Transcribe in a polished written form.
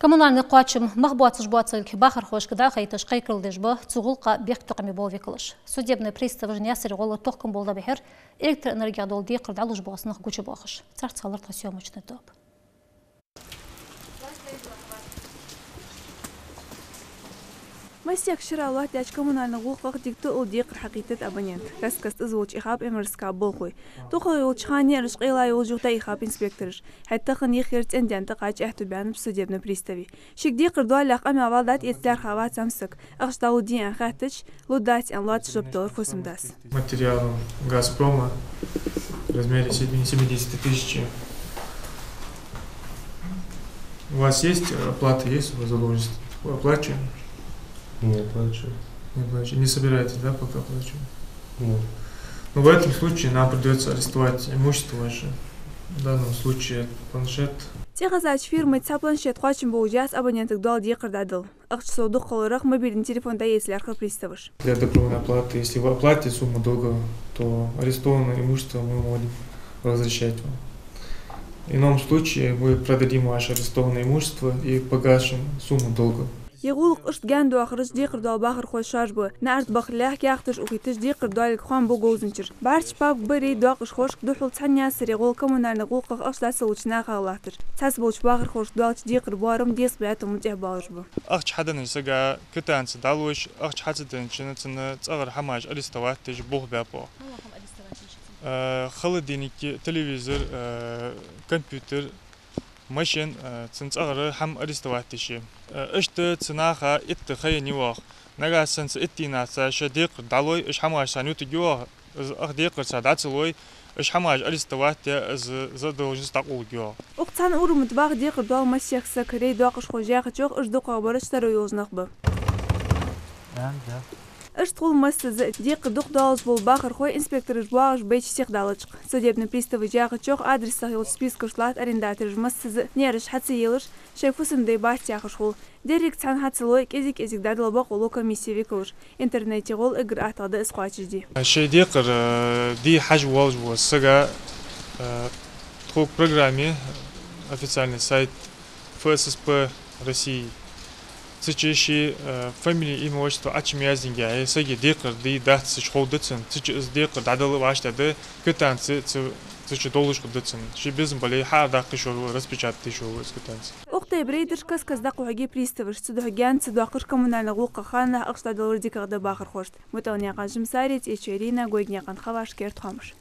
Коммунальный қуатшым махбуатсыз жуатсыз бахар хошкада қайтыш қайкылдыжбы цуғылқа бек тұқымы бол векіліш. Судебный пристав жіне әсірі қолы тоққын болды бәхер электроэнергия долды қырдалу жбуасының күчі боқыш. Царцалыртқа сөймічні топ. Масяк шыралуат яч коммунальный гулқақ дикті ұлдеқір хақитет абонент. Каскаст ұзволч иқап эмірсқа болқой. Тұқы ұлчхане рышқилай ұлжуқта иқап инспекторыш. Хәттіқын ехерц әнденті қач әхті бәніп судебны пристави. Шекде қырдуа лақам авалдат етслер хават самсық. Ақшталу дейін хәттіч лудать әнлуат жоптылыр фосымдас. Материалом Газпрома в размере 70 тысяч. У вас есть оплата, есть у заложницы? Оплачиваем? Не плачу. Не плачу. Не собираетесь, да, пока плачу? Нет. Но в этом случае нам придется арестовать имущество ваше. В данном случае планшет. Техазач фирмы ца планшет хочем боуджас абонентик дол декардадыл. Ақчсоду қолырық мобильный телефонда еслерха приставыш. Для добровольной оплаты, если вы оплатите сумму долга, то арестованное имущество мы можем возвращать вам. В ином случае мы продадим ваше арестованное имущество и погашем сумму долга. يقولك إشت جاندو آخرش ديقر دال باخر خوش شاشبه نعرض بخلاح كياختش وكيتش ديقر دال خوان بو جوزنشر بارش باب بري داقش خوش دحول تحنيا سري غول كمونار نقول قخ أش لاسلوش ناخا غلاحتر تسبوش باخر خوش دالش ديقر بارم ديس بياتهم متيه باجبه أخش حدا نسجع كتان سدالوش أخش حدا تنشن تصغر حماج أليستوات تج بوه بابو خلديني تلفزيون كمبيوتر ماشين تنصغر حم أريستواتيشي إشت تناخا إتخي نيوخ نجا سنس إتينا ساش ديق دالوي إش حماش سانيو تجوه أخ ديق ساداتلوي إش حماش أريستواتي إز زدو جنس تقول جوه وقتان أورو متباغ ديق دال ماشيخ سكري داقش خوجاخ جوخ إش دوقا برش ترو يوزنخبه إش طول مسز ديق دوق دالش بول باخر خوي إنسبكتور جواغش بيش سيخ دالجق судебный пристав جاغ جوخ адрес сахил списка шлат арендатор مسز نيرش حتسي يلش شايفوسن دي باستياخ شغل ديريك تان حتسلوي كيزيك دادل باقولو كميسي ويكوش انترنتي غول اقر اعتقد اسقاطش دي شي ديقر دي حاج واز وسغا تخوك программе официальный сайт ФССП России تجيشي فاميلي إيمو وشتو أتشم يازنجا سجى ديقر دي دات سشخودتن تجي إز ديقر دادل واشتا ده كتان تجي دولش قدتن شي بيزن بالي حار داقي شو رسبيشات تيشو إز كتان وقتي بريدرش كاس داقو هجي بريستفرش تدو هجان تدو أقر كمونال نغوق خانه أقصد دولار ديكا غدا باخر خوشت متونيا قان جمساريت إيشيرينا غويقنيا قان خواش كيرت خامش